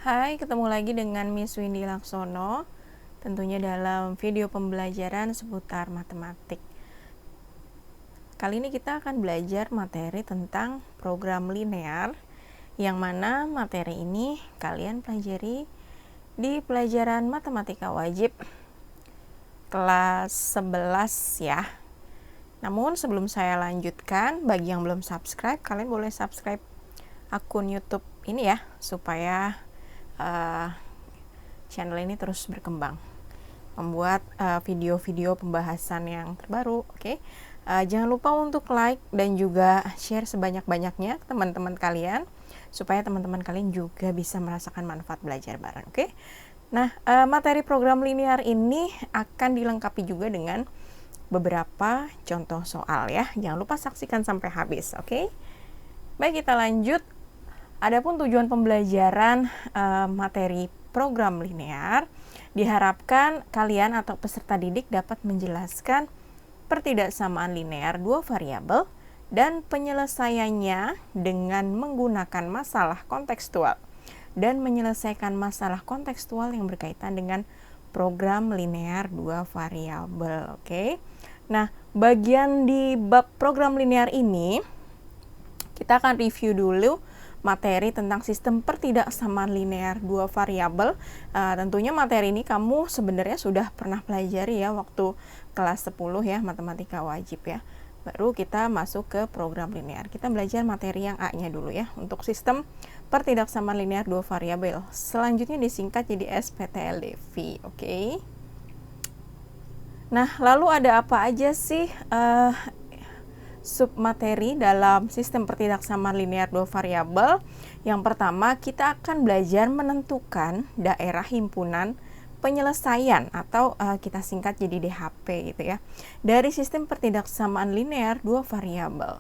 Hai, ketemu lagi dengan Miss Windy Laksono, tentunya dalam video pembelajaran seputar matematik. Kali ini kita akan belajar materi tentang program linear, yang mana materi ini kalian pelajari di pelajaran matematika wajib kelas 11 ya. Namun sebelum saya lanjutkan, bagi yang belum subscribe, kalian boleh subscribe akun YouTube ini ya, supaya channel ini terus berkembang, membuat video-video pembahasan yang terbaru. Oke. Jangan lupa untuk like dan juga share sebanyak-banyaknya ke teman-teman kalian, supaya teman-teman kalian juga bisa merasakan manfaat belajar bareng. Oke. Nah, materi program linear ini akan dilengkapi juga dengan beberapa contoh soal ya. Jangan lupa saksikan sampai habis. Oke. Baik, kita lanjut. Adapun tujuan pembelajaran materi program linear, diharapkan kalian atau peserta didik dapat menjelaskan pertidaksamaan linear dua variabel dan penyelesaiannya dengan menggunakan masalah kontekstual dan menyelesaikan masalah kontekstual yang berkaitan dengan program linear dua variabel. Oke. Nah, bagian di bab program linear ini kita akan review dulu materi tentang sistem pertidaksamaan linear dua variabel. Tentunya materi ini kamu sebenarnya sudah pernah pelajari ya waktu kelas 10 ya, matematika wajib ya. Baru kita masuk ke program linear. Kita belajar materi yang A-nya dulu ya, untuk sistem pertidaksamaan linear dua variabel. Selanjutnya disingkat jadi SPTLDV. Oke. Nah, lalu ada apa aja sih submateri dalam sistem pertidaksamaan linear dua variabel? Yang pertama, kita akan belajar menentukan daerah himpunan penyelesaian atau kita singkat jadi DHP gitu ya, dari sistem pertidaksamaan linear dua variabel.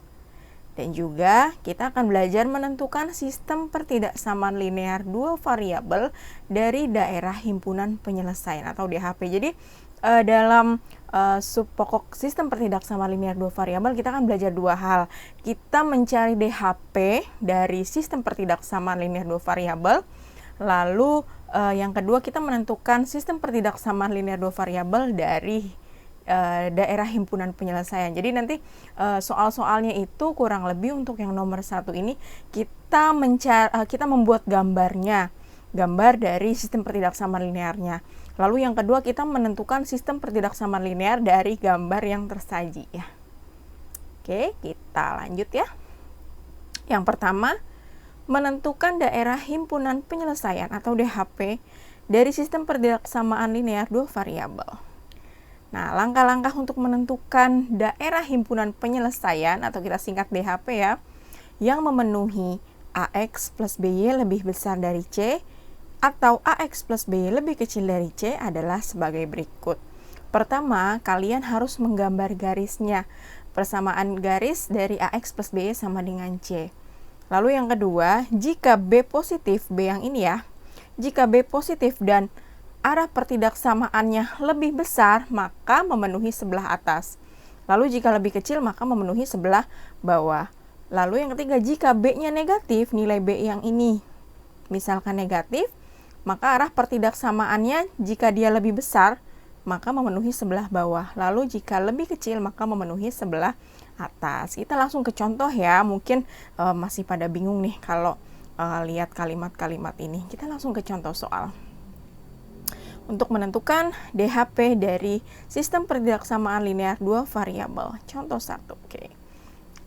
Dan juga kita akan belajar menentukan sistem pertidaksamaan linear dua variabel dari daerah himpunan penyelesaian atau DHP. Jadi dalam sub pokok sistem pertidaksamaan linear dua variabel kita akan belajar dua hal. Kita mencari DHP dari sistem pertidaksamaan linear dua variabel. Lalu yang kedua, kita menentukan sistem pertidaksamaan linear dua variabel dari daerah himpunan penyelesaian. Jadi nanti soal-soalnya itu kurang lebih untuk yang nomor 1 ini kita membuat gambar dari sistem pertidaksamaan linearnya. Lalu yang kedua, kita menentukan sistem pertidaksamaan linear dari gambar yang tersaji ya. Oke, kita lanjut ya. Yang pertama, menentukan daerah himpunan penyelesaian atau DHP dari sistem pertidaksamaan linear dua variabel. Nah, langkah-langkah untuk menentukan daerah himpunan penyelesaian atau kita singkat DHP ya, yang memenuhi AX plus BY lebih besar dari C atau AX plus BY lebih kecil dari C adalah sebagai berikut. Pertama, kalian harus menggambar garisnya. Persamaan garis dari AX plus BY sama dengan C. Lalu yang kedua, jika B positif, B yang ini ya, jika B positif dan arah pertidaksamaannya lebih besar, maka memenuhi sebelah atas. Lalu jika lebih kecil, maka memenuhi sebelah bawah. Lalu yang ketiga, jika B-nya negatif, nilai B yang ini misalkan negatif, maka arah pertidaksamaannya jika dia lebih besar, maka memenuhi sebelah bawah. Lalu jika lebih kecil, maka memenuhi sebelah atas. Kita langsung ke contoh ya. Mungkin masih pada bingung nih kalau lihat kalimat-kalimat ini. Kita langsung ke contoh soal. Untuk menentukan DHP dari sistem pertidaksamaan linear dua variabel. Contoh 1. Oke.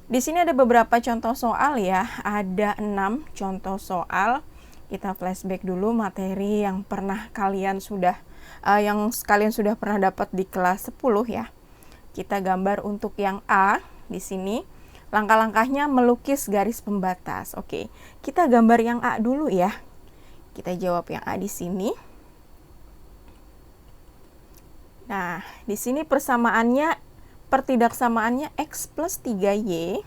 Di sini ada beberapa contoh soal ya. Ada 6 contoh soal. Kita flashback dulu materi yang pernah kalian sudah pernah dapat di kelas 10 ya. Kita gambar untuk yang A di sini. Langkah-langkahnya melukis garis pembatas. Oke. Kita gambar yang A dulu ya. Kita jawab yang A di sini. Nah, di sini pertidaksamaannya X plus 3Y.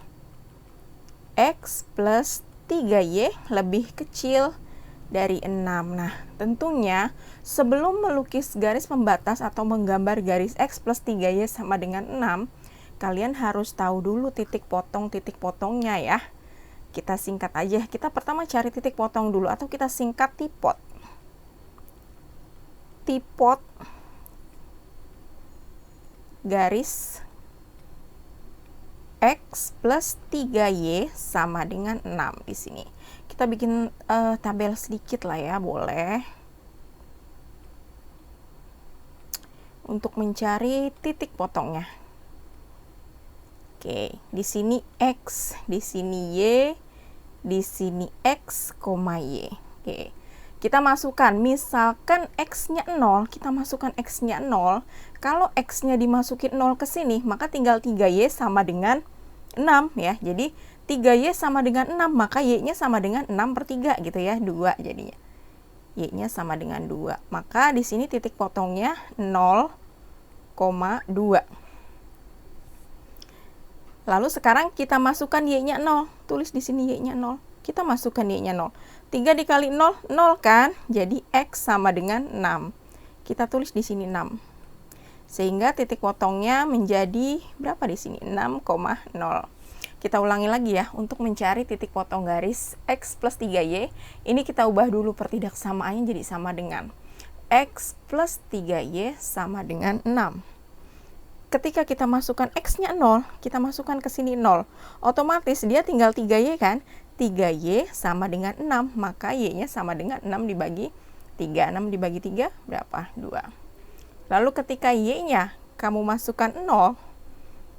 X plus 3Y lebih kecil dari 6. Nah, tentunya sebelum melukis garis pembatas atau menggambar garis X plus 3Y sama dengan 6, kalian harus tahu dulu titik potongnya ya. Kita singkat aja. Kita pertama cari titik potong dulu atau kita singkat tipot. Tipot garis X plus 3Y sama dengan 6 di sini. Kita bikin tabel sedikit lah ya, boleh. Untuk mencari titik potongnya. Oke, di sini X, di sini Y, di sini X, Y. Oke. Kita masukkan, misalkan X-nya 0, kita masukkan X-nya 0. Kalau X-nya dimasukin 0 ke sini, maka tinggal 3Y sama dengan 6 ya. Jadi 3Y sama dengan 6, maka Y-nya sama dengan 6/3 gitu ya, 2 jadinya. Y-nya sama dengan 2. Maka di sini titik potongnya 0,2. Lalu sekarang kita masukkan Y-nya 0. Tulis di sini Y-nya 0. Kita masukkan Y-nya 0. 3 dikali 0, 0 kan? Jadi X sama dengan 6. Kita tulis di sini 6. Sehingga titik potongnya menjadi berapa di sini? 6,0. Kita ulangi lagi ya, untuk mencari titik potong garis X plus 3Y, ini kita ubah dulu pertidaksamaannya jadi sama dengan X plus 3Y sama dengan 6. Ketika kita masukkan X-nya 0, kita masukkan ke sini 0. Otomatis dia tinggal 3Y kan? 3Y sama dengan 6, maka Y-nya sama dengan 6 dibagi 3. 6 dibagi 3 berapa? 2. Lalu ketika Y-nya kamu masukkan 0,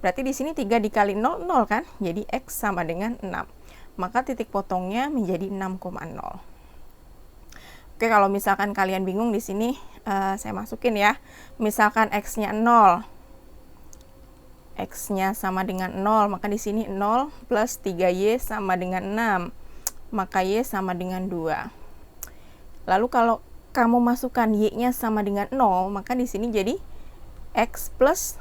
berarti di sini 3 dikali 0, 0 kan? Jadi X sama dengan 6. Maka titik potongnya menjadi 6,0. Oke, kalau misalkan kalian bingung di sini, saya masukin ya. Misalkan X-nya 0. X-nya sama dengan 0, maka di sini 0 plus 3Y sama dengan 6, maka Y sama dengan 2. Lalu kalau kamu masukkan Y-nya sama dengan 0, maka di sini jadi X plus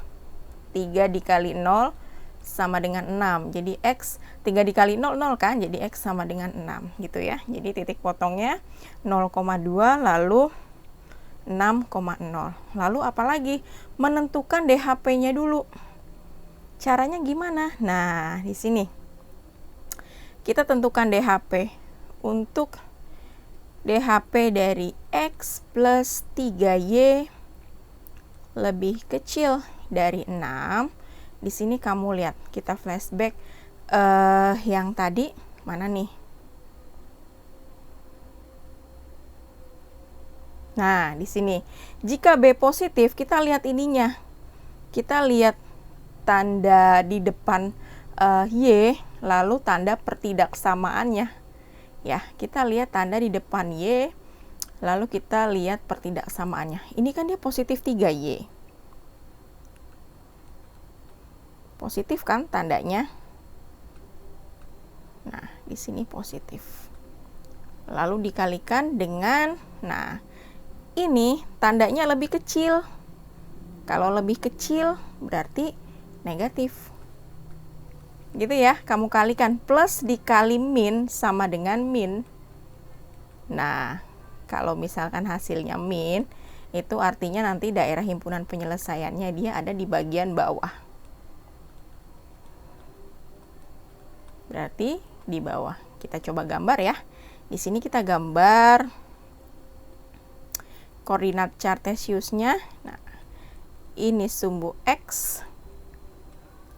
3 dikali 0 sama dengan 6. Jadi X 3 dikali 0, 0 kan? Jadi X sama dengan 6 gitu ya. Jadi titik potongnya 0,2 lalu 6,0. Lalu apalagi? Menentukan DHP-nya dulu. Caranya gimana? Nah, di sini kita tentukan DHP. Untuk DHP dari X plus 3Y lebih kecil dari 6. Di sini kamu lihat, kita flashback yang tadi mana nih? Nah, di sini jika B positif, kita lihat ininya. Kita lihat tanda di depan Y, lalu tanda pertidaksamaannya. Ya, kita lihat tanda di depan Y, lalu kita lihat pertidaksamaannya. Ini kan dia positif 3Y. Positif kan tandanya? Nah, di sini positif. Lalu dikalikan dengan, nah, ini tandanya lebih kecil. Kalau lebih kecil berarti negatif. Gitu ya, kamu kalikan, plus dikali min sama dengan min. Nah, kalau misalkan hasilnya min, itu artinya nanti daerah himpunan penyelesaiannya dia ada di bagian bawah. Berarti di bawah. Kita coba gambar ya. Di sini kita gambar koordinat cartesiusnya. Nah, ini sumbu X,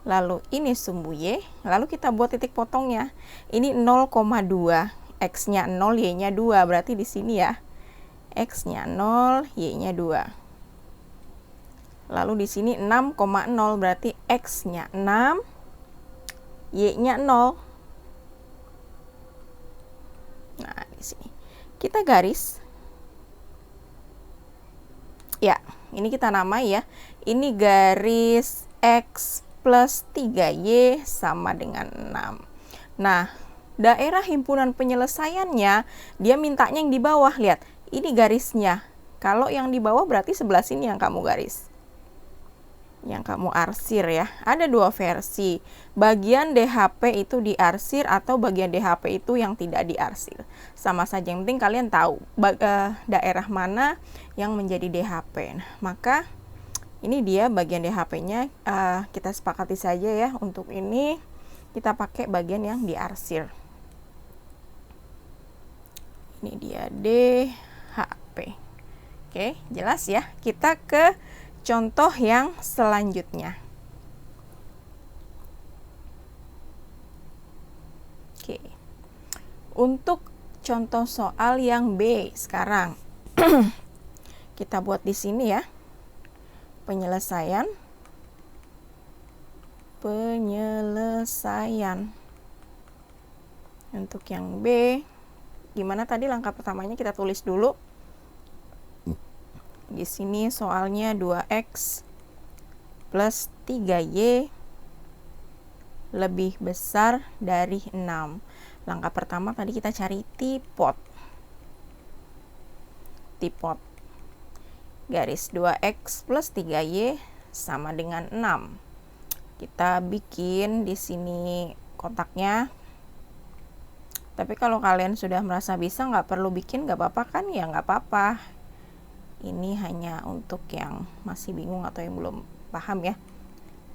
lalu ini sumbu Y, lalu kita buat titik potongnya. Ini 0,2, X-nya 0, Y-nya 2, berarti di sini ya, X-nya 0, Y-nya 2. Lalu di sini 6,0, berarti X-nya 6, Y-nya 0. Nah, di sini kita garis. Ya, ini kita namai ya. Ini garis X plus 3Y sama dengan 6. Nah, daerah himpunan penyelesaiannya, dia mintanya yang di bawah. Lihat, ini garisnya. Kalau yang di bawah berarti sebelah sini yang kamu garis. Yang kamu arsir ya. Ada dua versi. Bagian DHP itu diarsir atau bagian DHP itu yang tidak diarsir. Sama saja, yang penting kalian tahu daerah mana yang menjadi DHP. Nah, maka ini dia bagian DHP-nya, kita sepakati saja ya, untuk ini kita pakai bagian yang diarsir. Ini dia DHP. Oke, jelas ya. Kita ke contoh yang selanjutnya. Oke. Untuk contoh soal yang B sekarang. Kita buat di sini ya. Penyelesaian. Untuk yang B, gimana tadi langkah pertamanya kita tulis dulu. Di sini soalnya 2x plus 3y lebih besar dari 6. Langkah pertama tadi kita cari tipot. Garis 2x plus 3y sama dengan 6. Kita bikin di sini kotaknya. Tapi kalau kalian sudah merasa bisa, nggak perlu bikin, nggak apa-apa kan? Ya nggak apa-apa. Ini hanya untuk yang masih bingung atau yang belum paham ya.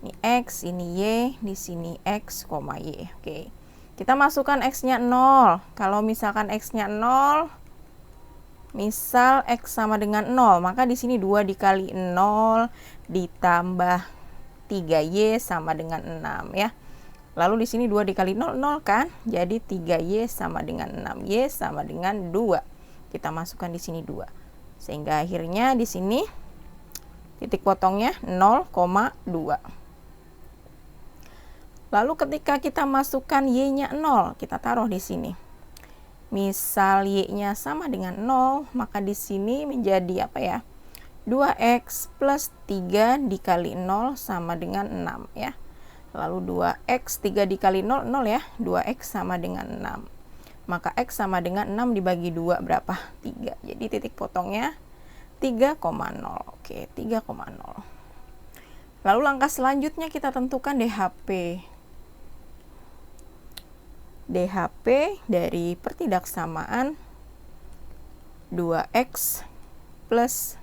Ini x, ini y, di sini x, y. Oke. Kita masukkan x-nya 0. Kalau misalkan x-nya 0, misal x sama dengan 0, maka di sini 2 dikali 0 ditambah 3y sama dengan 6 ya. Lalu di sini 2 dikali 0, 0 kan? Jadi 3y sama dengan 6, y sama dengan 2. Kita masukkan di sini 2. Sehingga akhirnya di sini titik potongnya 0,2. Lalu ketika kita masukkan y-nya 0, kita taruh di sini. Misal y-nya sama dengan 0, maka di sini menjadi apa ya? 2x plus 3 dikali 0 sama dengan 6 ya. Lalu 2x 3 dikali 0, 0 ya. 2x sama dengan 6. Maka x sama dengan 6 dibagi 2 berapa? 3. Jadi titik potongnya 3,0. Oke, 3,0. Lalu langkah selanjutnya kita tentukan DHP. DHP dari pertidaksamaan 2x plus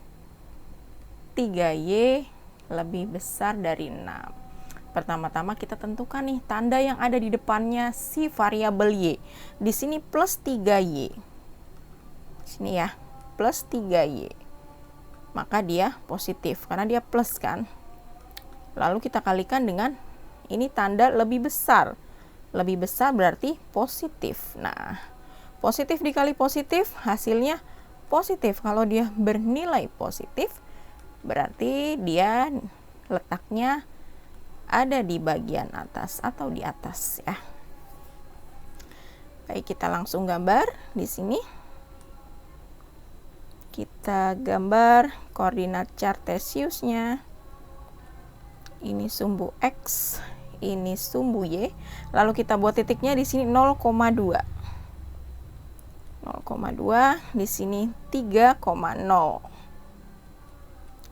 3y lebih besar dari 6. Pertama-tama kita tentukan nih tanda yang ada di depannya si variabel y. Di sini plus 3y. Sini ya, plus 3y. Maka dia positif karena dia plus kan. Lalu kita kalikan dengan ini tanda lebih besar. Lebih besar berarti positif. Nah, positif dikali positif hasilnya positif. Kalau dia bernilai positif, berarti dia letaknya ada di bagian atas atau di atas ya. Baik, kita langsung gambar di sini. Kita gambar koordinat Cartesiusnya. Ini sumbu x, ini sumbu y. Lalu kita buat titiknya di sini 0,2. 0,2 di sini 3,0.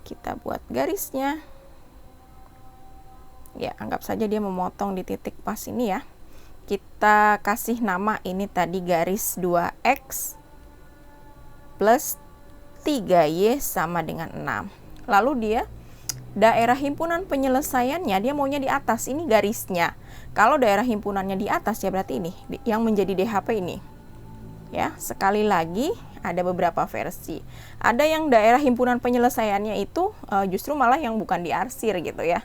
Kita buat garisnya. Ya, anggap saja dia memotong di titik pas ini ya. Kita kasih nama ini tadi garis 2x plus 3y sama dengan 6. Lalu dia daerah himpunan penyelesaiannya dia maunya di atas, ini garisnya. Kalau daerah himpunannya di atas ya berarti ini yang menjadi DHP ini. Ya, sekali lagi ada beberapa versi. Ada yang daerah himpunan penyelesaiannya itu justru malah yang bukan diarsir gitu ya.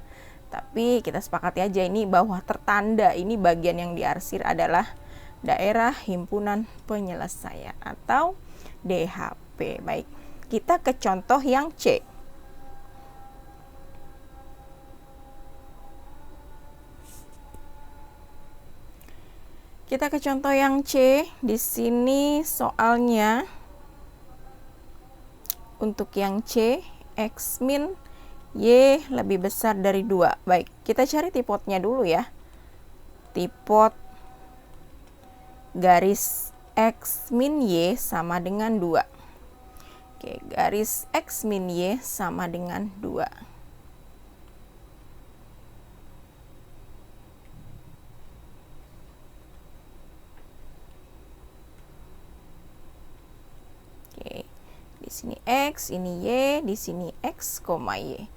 Tapi kita sepakati aja ini bahwa tertanda ini bagian yang diarsir adalah daerah himpunan penyelesaian atau DHP. Baik, kita ke contoh yang C. Kita ke contoh yang C. Di sini soalnya untuk yang C, x min y lebih besar dari 2. Baik, kita cari tipotnya dulu ya. Tipot garis x min y sama dengan 2. Oke, garis x min y sama dengan 2. Di sini x, ini y, di sini x, y.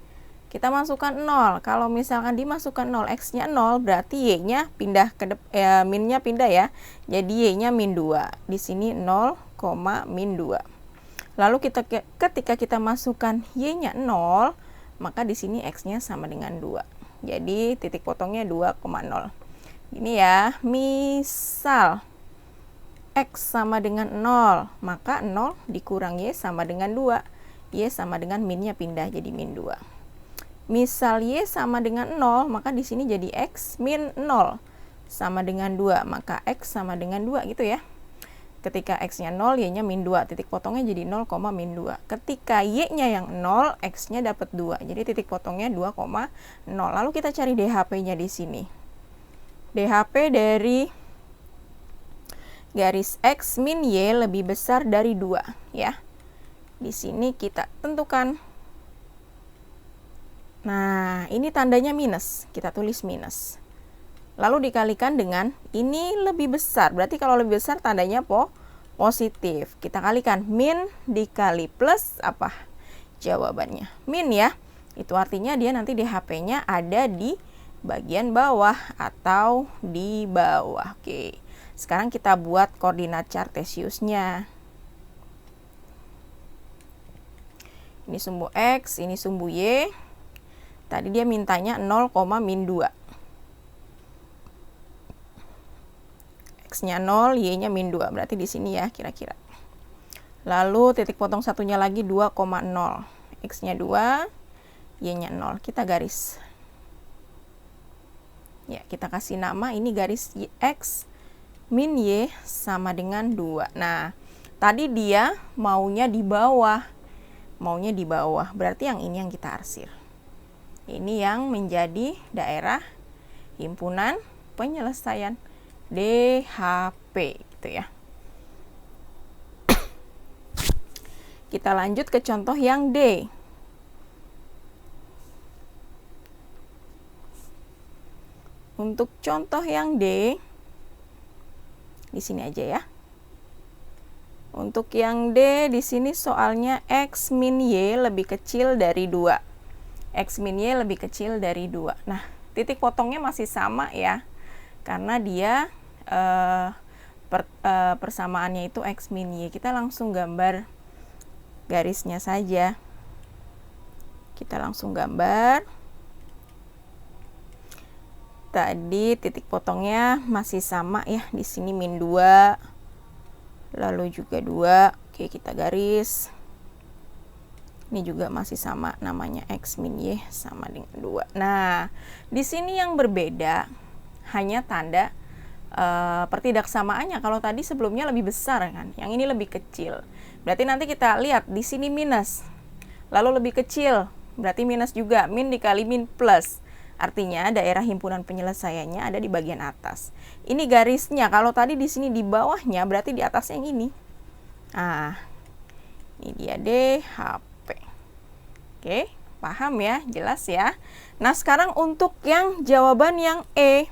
Kita masukkan 0. Kalau misalkan dimasukkan 0, x-nya 0, berarti y-nya pindah ke min-nya pindah ya. Jadi y-nya min 2. Di sini 0,2. min 2. Lalu ketika kita masukkan Y-nya 0, maka di sini X-nya sama dengan 2. Jadi titik potongnya 2,0. Ini ya, misal X sama dengan 0, maka 0 dikurang Y sama dengan 2. Y sama dengan minnya pindah jadi min 2. Misal Y sama dengan 0, maka di sini jadi X min 0 sama dengan 2, maka X sama dengan 2 gitu ya. Ketika X-nya 0, Y-nya min 2, titik potongnya jadi 0, min 2. Ketika Y-nya yang 0, X-nya dapat 2, jadi titik potongnya 2,0. Lalu kita cari DHP-nya di sini. DHP dari garis X min Y lebih besar dari 2, ya. Di sini kita tentukan. Nah, ini tandanya minus, kita tulis minus. Lalu dikalikan dengan ini lebih besar. Berarti kalau lebih besar tandanya positif. Kita kalikan min dikali plus apa? Jawabannya min ya. Itu artinya dia nanti DHP-nya ada di bagian bawah atau di bawah. Oke. Sekarang kita buat koordinat Cartesiusnya. Ini sumbu X, ini sumbu Y. Tadi dia mintanya 0, min 2. X-nya 0, Y-nya min 2. Berarti di sini ya kira-kira. Lalu titik potong satunya lagi 2,0. X-nya 2, Y-nya 0. Kita garis. Ya, kita kasih nama ini garis X min Y sama dengan 2. Nah, tadi dia maunya di bawah. Maunya di bawah. Berarti yang ini yang kita arsir. Ini yang menjadi daerah himpunan penyelesaian. DHP gitu ya. Kita lanjut ke contoh yang D. Untuk contoh yang D, di sini aja ya. Untuk yang D di sini soalnya X min Y lebih kecil dari 2. X min Y lebih kecil dari 2. Nah, titik potongnya masih sama ya. Karena dia persamaannya itu X min Y. Kita langsung gambar garisnya saja. Kita langsung gambar. Tadi titik potongnya masih sama ya. Di sini min 2. Lalu juga 2. Oke, kita garis. Ini juga masih sama, namanya X min Y sama dengan 2. Nah, di sini yang berbeda hanya tanda pertidaksamaannya. Kalau tadi sebelumnya lebih besar kan, yang ini lebih kecil. Berarti nanti kita lihat di sini minus, lalu lebih kecil, berarti minus juga. Min dikali min plus, artinya daerah himpunan penyelesaiannya ada di bagian atas. Ini garisnya, kalau tadi di sini di bawahnya, berarti di atasnya yang ini. Nah, ini dia DHP. Oke, paham ya, jelas ya. Nah, sekarang untuk yang jawaban yang E.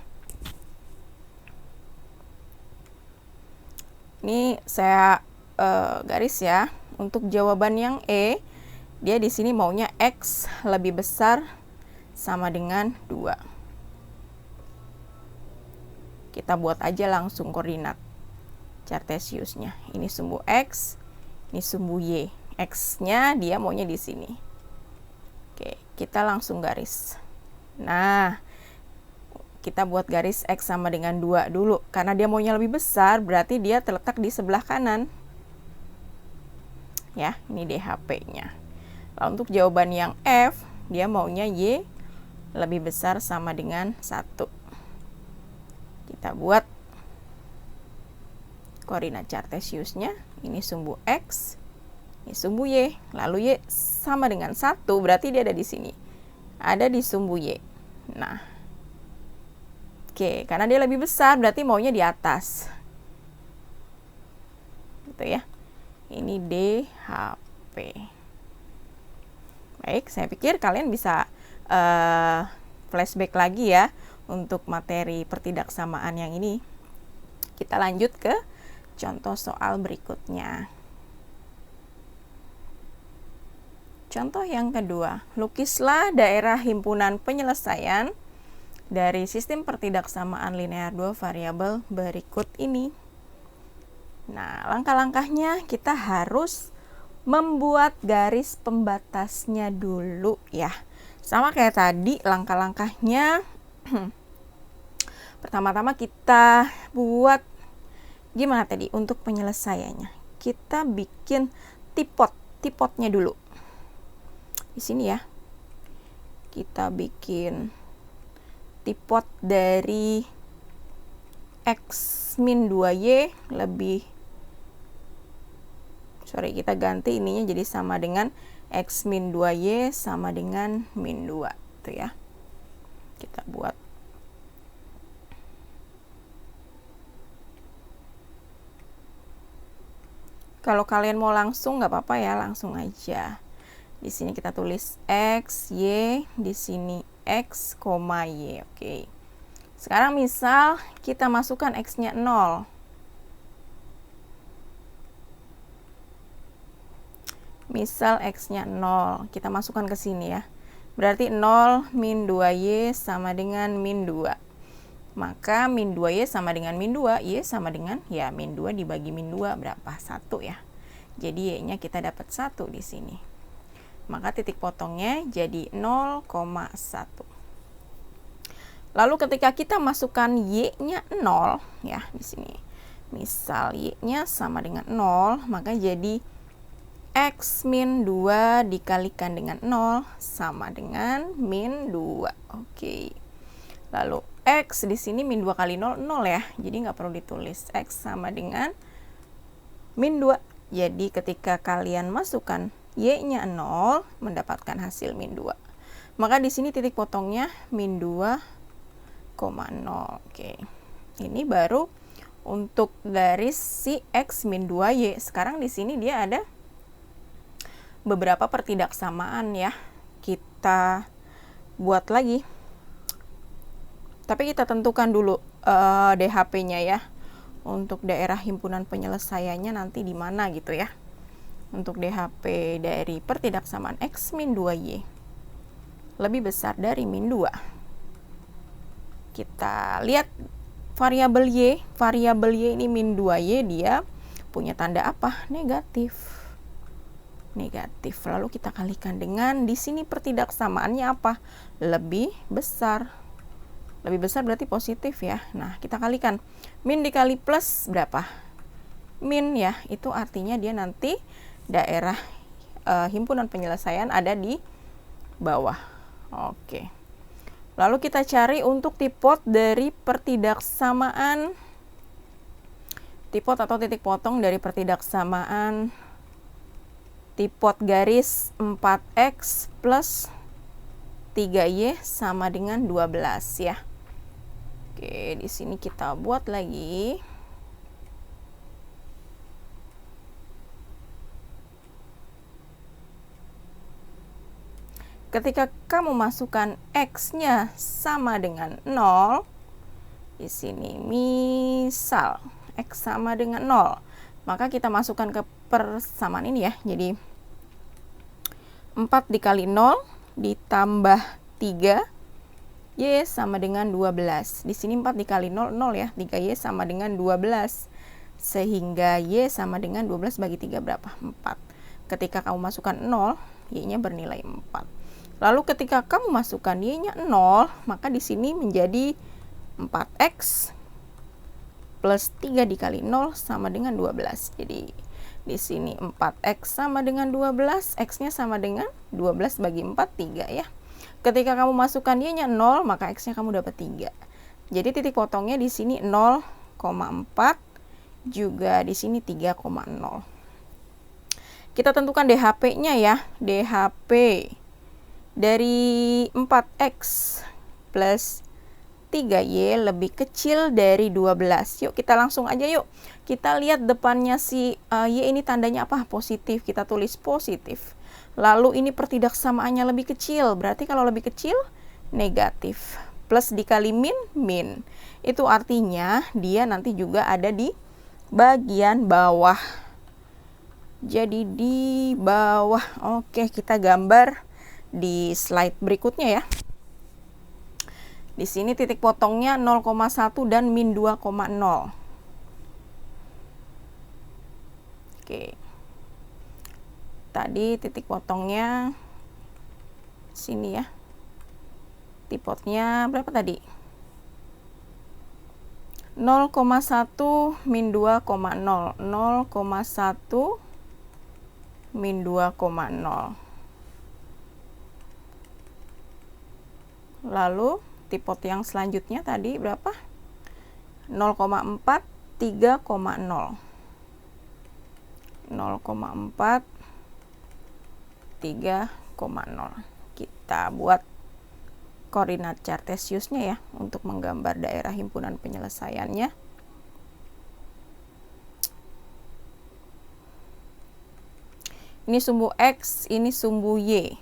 Ini saya garis ya. Untuk jawaban yang E, dia di sini maunya X lebih besar sama dengan 2. Kita buat aja langsung koordinat Cartesiusnya. Ini sumbu X, ini sumbu Y. X-nya dia maunya di sini. Oke, kita langsung garis. Nah, kita buat garis X sama dengan 2 dulu. Karena dia maunya lebih besar, berarti dia terletak di sebelah kanan. Ya, ini DHP-nya. Lalu untuk jawaban yang F, dia maunya Y lebih besar sama dengan 1. Kita buat koordinat Cartesiusnya. Ini sumbu X, ini sumbu Y. Lalu Y sama dengan 1, berarti dia ada di sini. Ada di sumbu Y. Nah, oke, karena dia lebih besar, berarti maunya di atas. Gitu ya. Ini DHP. Baik, saya pikir kalian bisa flashback lagi ya untuk materi pertidaksamaan yang ini. Kita lanjut ke contoh soal berikutnya. Contoh yang kedua, lukislah daerah himpunan penyelesaian dari sistem pertidaksamaan linear 2 variabel berikut ini. Nah, langkah-langkahnya kita harus membuat garis pembatasnya dulu ya. Sama kayak tadi langkah-langkahnya. Pertama-tama kita buat gimana tadi untuk penyelesaiannya. Kita bikin tipotnya dulu. Di sini ya. Kita bikin tipot dari X min 2Y lebih, kita ganti ininya jadi sama dengan X min 2Y sama dengan min 2 itu ya. Kita buat. Kalau kalian mau langsung nggak apa-apa ya, langsung aja. Di sini kita tulis X, Y, di sini X, Y. Oke. Sekarang misal kita masukkan X-nya 0. Misal X-nya 0, kita masukkan ke sini ya. Berarti 0 min 2Y sama dengan min 2. Maka min 2Y sama dengan min 2, Y sama dengan ya min 2 dibagi min 2 berapa? 1 ya. Jadi Y-nya kita dapat 1 di sini. Maka titik potongnya jadi 0,1. Lalu ketika kita masukkan Y-nya 0 ya di sini. Misal Y-nya sama dengan 0, maka jadi X min 2 dikalikan dengan 0 sama dengan min 2. Oke. Lalu X di sini min 2 kali 0, 0 ya. Jadi nggak perlu ditulis. X sama dengan min 2. Jadi ketika kalian masukkan Y-nya 0, mendapatkan hasil min 2. Maka di sini titik potongnya min 2,0. Oke. Ini baru untuk garis si X min 2Y. Sekarang di sini dia ada beberapa pertidaksamaan ya. Kita buat lagi. Tapi kita tentukan dulu DHP-nya ya. Untuk daerah himpunan penyelesaiannya nanti di mana gitu ya. Untuk DHP dari pertidaksamaan X min 2Y lebih besar dari min 2. Kita lihat variabel Y. Variabel Y ini min 2Y, dia punya tanda apa? Negatif. Lalu kita kalikan dengan di sini pertidaksamaannya apa? Lebih besar. Lebih besar berarti positif ya. Nah, kita kalikan. Min dikali plus berapa? Min ya, itu artinya dia nanti daerah himpunan penyelesaian ada di bawah. Oke. Lalu kita cari untuk tipot dari pertidaksamaan. Tipot atau titik potong dari pertidaksamaan tipot garis 4X plus 3Y sama dengan 12 ya. Oke, di sini kita buat lagi. Ketika kamu masukkan X-nya sama dengan 0, di sini misal X sama dengan 0, maka kita masukkan ke persamaan ini ya. Jadi 4 dikali 0 ditambah 3, Y sama dengan 12. Di sini 4 dikali 0, 0 ya. 3Y sama dengan 12. Sehingga Y sama dengan 12 bagi 3 berapa? 4. Ketika kamu masukkan 0, Y-nya bernilai 4. Lalu ketika kamu masukkan Y-nya 0, maka di sini menjadi 4X plus 3 dikali 0 sama dengan 12. Jadi di sini 4X sama dengan 12, X-nya sama dengan 12 bagi 4, 3 ya. Ketika kamu masukkan Y-nya 0, maka X-nya kamu dapat 3. Jadi titik potongnya di sini 0,4, juga di sini 3,0. Kita tentukan DHP-nya ya. DHP dari 4X plus 3Y lebih kecil dari 12. Yuk kita langsung aja yuk. Kita lihat depannya si Y ini tandanya apa? Positif. Kita tulis positif. Lalu ini pertidaksamaannya lebih kecil. Berarti kalau lebih kecil negatif. Plus dikali min, min. Itu artinya dia nanti juga ada di bagian bawah. Jadi di bawah. Oke, kita gambar di slide berikutnya ya. Di sini titik potongnya 0,1 dan min 2,0. Oke. Tadi titik potongnya sini ya. Tipotnya berapa tadi? 0,1 min 2,0. 0,1 min 2,0. Lalu tipot yang selanjutnya tadi berapa? 0,4 3,0. 0,4 3,0. Kita buat koordinat Cartesiusnya ya untuk menggambar daerah himpunan penyelesaiannya. Ini sumbu X, ini sumbu Y.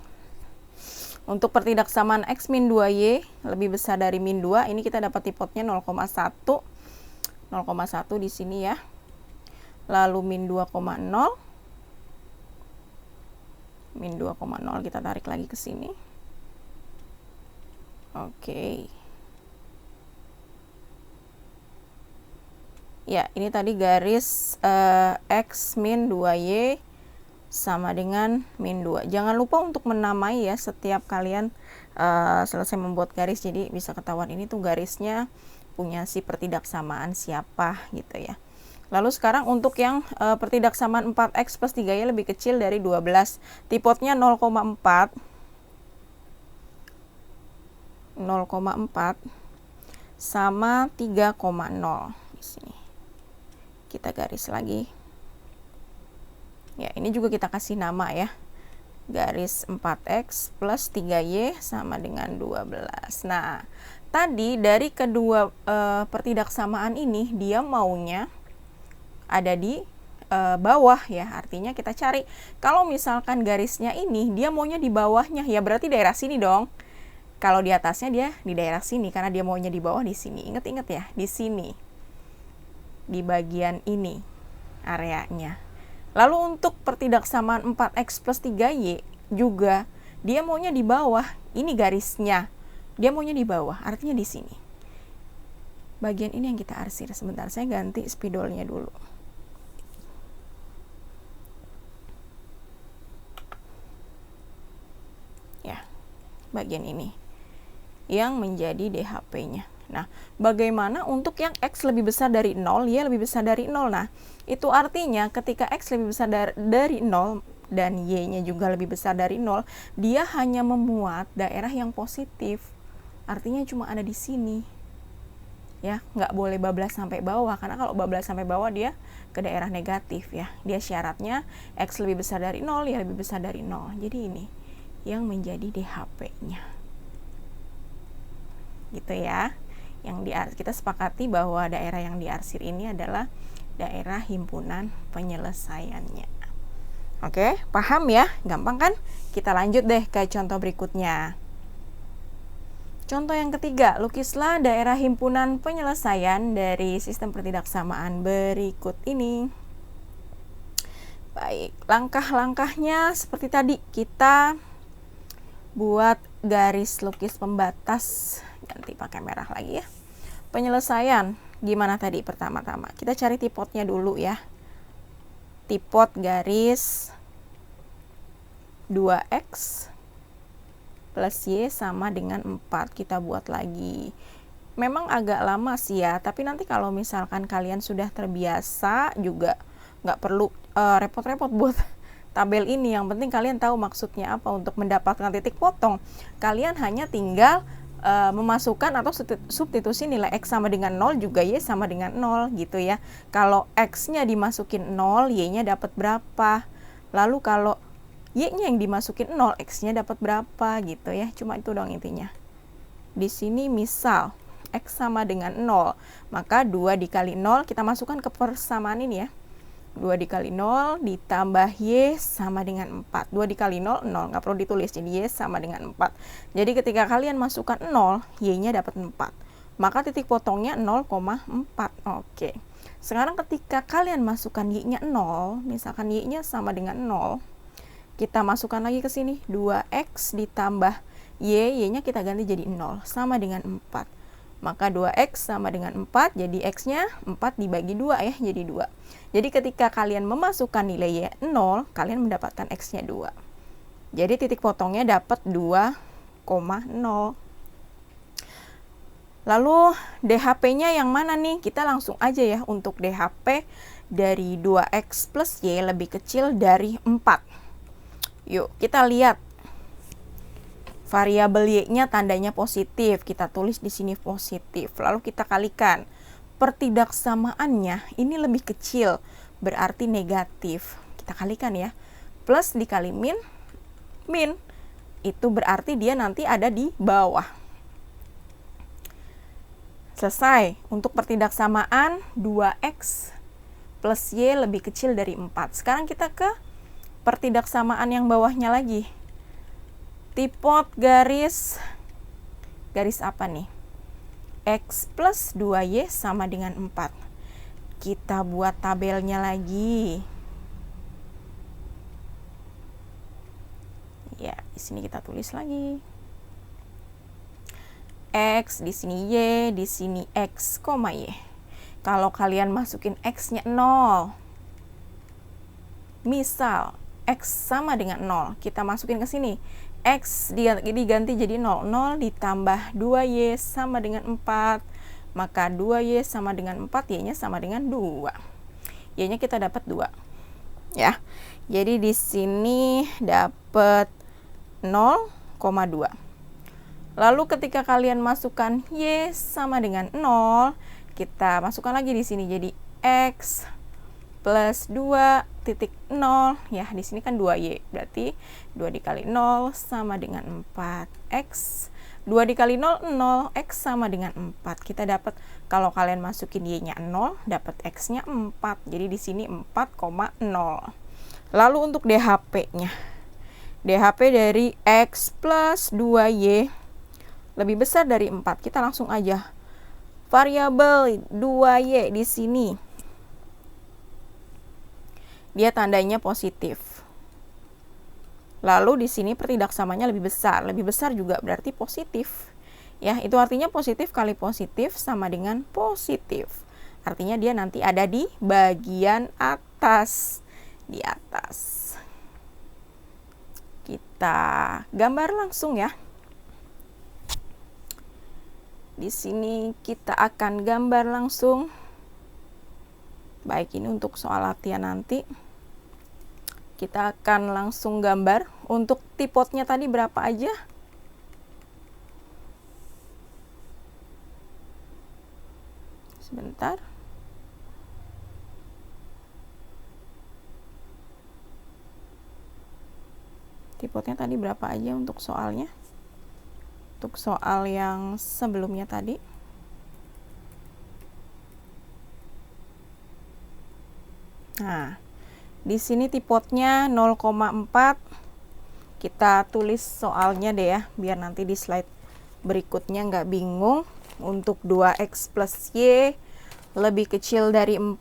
Untuk pertidaksamaan X min 2Y lebih besar dari min 2, ini kita dapat tipotnya 0,1. 0,1 di sini ya. Lalu min 2,0. Min 2,0 kita tarik lagi ke sini. Oke. Ya, ini tadi garis X min 2Y sama dengan min 2. Jangan lupa untuk menamai ya setiap kalian selesai membuat garis. Jadi bisa ketahuan ini tuh garisnya punya si pertidaksamaan siapa gitu ya. Lalu sekarang untuk yang pertidaksamaan 4X plus 3Y lebih kecil dari 12. Tipotnya 0,4. 0,4 sama 3,0 di sini. Kita garis lagi. Ya, ini juga kita kasih nama ya. Garis 4X plus 3Y sama dengan 12. Nah, tadi dari kedua pertidaksamaan ini dia maunya ada di bawah ya. Artinya kita cari kalau misalkan garisnya ini dia maunya di bawahnya, ya berarti daerah sini dong. Kalau di atasnya dia di daerah sini karena dia maunya di bawah di sini. Ingat-ingat ya, di sini. Di bagian ini areanya. Lalu untuk pertidaksamaan 4X plus 3Y juga dia maunya di bawah. Ini garisnya. Dia maunya di bawah, artinya di sini. Bagian ini yang kita arsir. Sebentar, saya ganti spidolnya dulu. Ya, bagian ini yang menjadi DHP-nya. Nah, bagaimana untuk yang X lebih besar dari 0, Y lebih besar dari 0? Nah, itu artinya ketika X lebih besar dari 0 dan Y-nya juga lebih besar dari 0, dia hanya memuat daerah yang positif. Artinya cuma ada di sini. Ya, nggak boleh bablas sampai bawah, karena kalau bablas sampai bawah dia ke daerah negatif ya. Dia syaratnya X lebih besar dari 0, Y lebih besar dari 0. Jadi ini yang menjadi DHP-nya. Gitu ya. Yang kita sepakati bahwa daerah yang diarsir ini adalah daerah himpunan penyelesaiannya. Oke, paham ya? Gampang kan? Kita lanjut deh ke contoh berikutnya. Contoh yang ketiga, lukislah daerah himpunan penyelesaian dari sistem pertidaksamaan berikut ini. Baik, langkah-langkahnya seperti tadi. Kita buat garis lukis pembatas. Ganti pakai merah lagi ya. Penyelesaian gimana tadi? Pertama-tama kita cari tipotnya dulu ya. Tipot garis 2X plus Y sama dengan 4. Kita buat lagi. Memang agak lama sih ya, tapi nanti kalau misalkan kalian sudah terbiasa juga nggak perlu repot-repot buat tabel ini. Yang penting kalian tahu maksudnya apa. Untuk mendapatkan titik potong, kalian hanya tinggal memasukkan atau substitusi nilai X sama dengan 0 juga Y sama dengan 0 gitu ya. Kalau X-nya dimasukin 0, Y-nya dapat berapa. Lalu kalau Y-nya yang dimasukin 0, X-nya dapat berapa gitu ya. Cuma itu dong intinya. Di sini misal X sama dengan 0, maka 2 dikali 0 kita masukkan ke persamaan ini ya. 2 dikali 0 ditambah Y sama dengan 4. 2 dikali 0, 0. Nggak perlu ditulis. Jadi Y sama dengan 4. Jadi ketika kalian masukkan 0, Y-nya dapat 4. Maka titik potongnya 0,4. Oke. Sekarang ketika kalian masukkan Y-nya 0, misalkan Y-nya sama dengan 0, kita masukkan lagi ke sini. 2X ditambah Y, Y-nya kita ganti jadi 0. Sama dengan 4. Maka 2x sama dengan 4, jadi x-nya 4 dibagi 2 ya, jadi 2. Jadi ketika kalian memasukkan nilai y 0, kalian mendapatkan x-nya 2. Jadi titik potongnya dapat 2,0. Lalu DHP-nya yang mana nih? Kita langsung aja ya untuk DHP dari 2x plus y lebih kecil dari 4. Yuk, kita lihat. Variabel y-nya tandanya positif, kita tulis di sini positif. Lalu kita kalikan. Pertidaksamaannya ini lebih kecil, berarti negatif. Kita kalikan ya. Plus dikali min, itu berarti dia nanti ada di bawah. Selesai. Untuk pertidaksamaan 2x plus y lebih kecil dari 4. Sekarang kita ke pertidaksamaan yang bawahnya lagi. Tipot garis apa nih? X plus 2y sama dengan 4. Kita buat tabelnya lagi. Ya, di sini kita tulis lagi. X, di sini y, di sini x, y. Kalau kalian masukin x-nya 0. Misal x sama dengan 0, kita masukin ke sini. X diganti jadi 0. 0 ditambah 2y sama dengan 4. Maka 2y sama dengan 4, y-nya sama dengan 2. Y-nya kita dapat 2. Ya. Jadi di sini dapat 0,2. Lalu ketika kalian masukkan y sama dengan 0, kita masukkan lagi di sini jadi x plus 2 titik 0. Ya, di sini kan 2y, berarti 2 dikali 0 sama dengan 4x. 2 dikali 0, 0, x sama dengan 4. Kita dapat, kalau kalian masukin y-nya 0, dapat x-nya 4. Jadi di sini 4,0. Lalu untuk DHP-nya. DHP dari x plus 2y lebih besar dari 4. Kita langsung aja. Variabel 2y di sini. Dia tandanya positif. Lalu di sini pertidaksamanya lebih besar. Lebih besar juga berarti positif. Ya, itu artinya positif kali positif sama dengan positif. Artinya dia nanti ada di bagian atas. Di atas. Kita gambar langsung ya. Di sini kita akan gambar langsung. Baik, ini untuk soal latihan nanti. Kita akan langsung gambar. Untuk tipotnya tadi berapa aja? Sebentar. Tipotnya tadi berapa aja untuk soalnya? Untuk soal yang sebelumnya tadi. Nah, di sini tipotnya 0,4. Kita tulis soalnya deh ya, biar nanti di slide berikutnya nggak bingung. Untuk 2x plus y lebih kecil dari 4.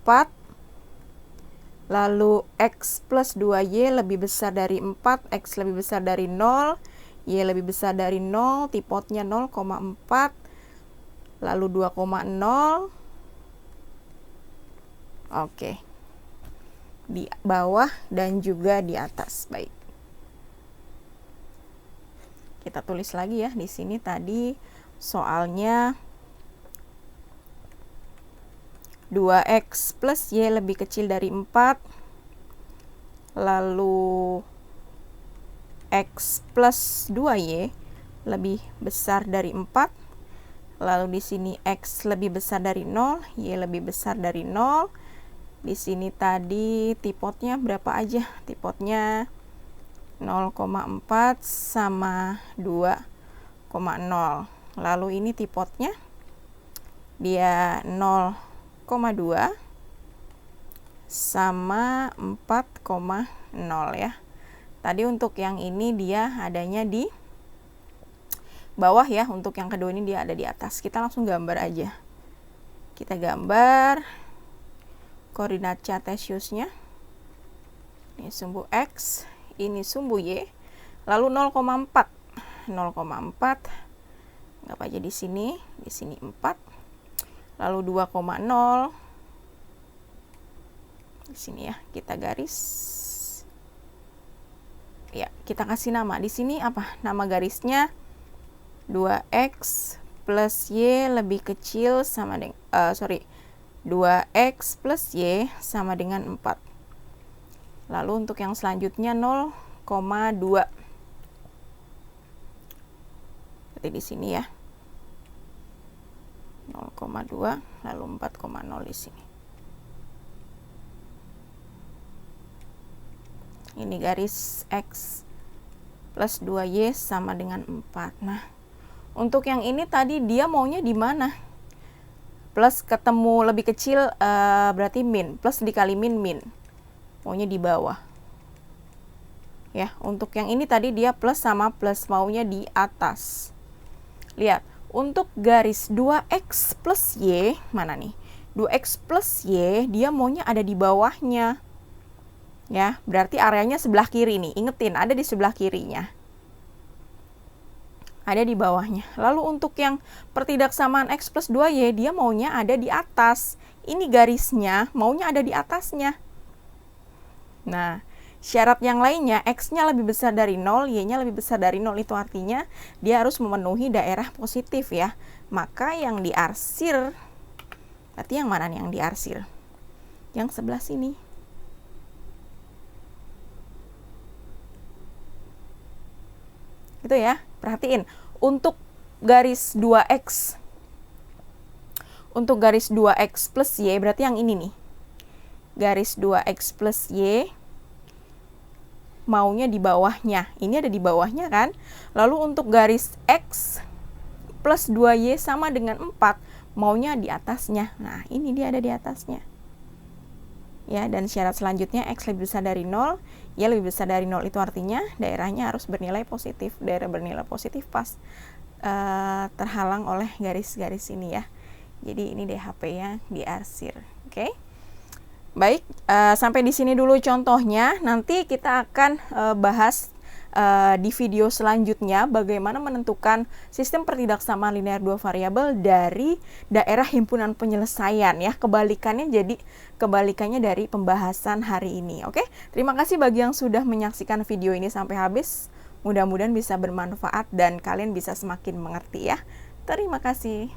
Lalu x plus 2y lebih besar dari 4, x lebih besar dari 0, y lebih besar dari 0, tipotnya 0,4, lalu 2,0. Oke. Di bawah dan juga di atas. Baik. Kita tulis lagi ya, di sini tadi soalnya 2x plus y lebih kecil dari 4, lalu x plus 2y lebih besar dari 4, lalu di sini x lebih besar dari 0, y lebih besar dari 0. Di sini tadi tipotnya berapa aja? Tipotnya 0,4 sama 2,0. Lalu ini tipotnya dia 0,2 sama 4,0 ya. Tadi untuk yang ini dia adanya di bawah ya. Untuk yang kedua ini dia ada di atas. Kita langsung gambar aja. Kita gambar koordinat cartesiusnya. Ini sumbu x, ini sumbu y. Lalu 0,4. Anggap aja di sini 4. Lalu 2,0. Di sini ya, kita garis. Ya, kita kasih nama. Di sini apa? Nama garisnya 2x plus y lebih kecil sama dengan 2x plus y sama dengan 4. Lalu untuk yang selanjutnya 0,2. Berarti di sini ya. 0,2 lalu 4,0 di sini. Ini garis x plus 2y sama dengan 4. Nah, untuk yang ini tadi dia maunya di mana? Plus ketemu lebih kecil berarti min. Plus dikali min. Maunya di bawah. Ya, untuk yang ini tadi dia plus sama plus, maunya di atas. Lihat, untuk garis 2x plus y, mana nih? 2x plus y, dia maunya ada di bawahnya. Ya, berarti areanya sebelah kiri nih. Ingetin, ada di sebelah kirinya. Ada di bawahnya. Lalu untuk yang pertidaksamaan x plus 2y, dia maunya ada di atas. Ini garisnya maunya ada di atasnya. Nah, syarat yang lainnya, x-nya lebih besar dari 0, y-nya lebih besar dari 0. Itu artinya dia harus memenuhi daerah positif ya. Maka yang diarsir, berarti yang mana nih yang diarsir? Yang sebelah sini. Itu ya, perhatiin. Untuk garis 2x, untuk garis 2x plus y, berarti yang ini nih. Garis 2x plus y, maunya di bawahnya. Ini ada di bawahnya kan. Lalu untuk garis x plus 2y sama dengan 4, maunya di atasnya. Nah, ini dia ada di atasnya. Ya, dan syarat selanjutnya x lebih besar dari 0, y lebih besar dari 0. Itu artinya daerahnya harus bernilai positif. Daerah bernilai positif pas terhalang oleh garis-garis ini ya. Jadi ini DHP-nya diarsir. Oke. Baik, sampai di sini dulu contohnya. Nanti kita akan bahas di video selanjutnya bagaimana menentukan sistem pertidaksamaan linear dua variabel dari daerah himpunan penyelesaian ya. Kebalikannya dari pembahasan hari ini. Oke, terima kasih bagi yang sudah menyaksikan video ini sampai habis. Mudah-mudahan bisa bermanfaat dan kalian bisa semakin mengerti ya. Terima kasih.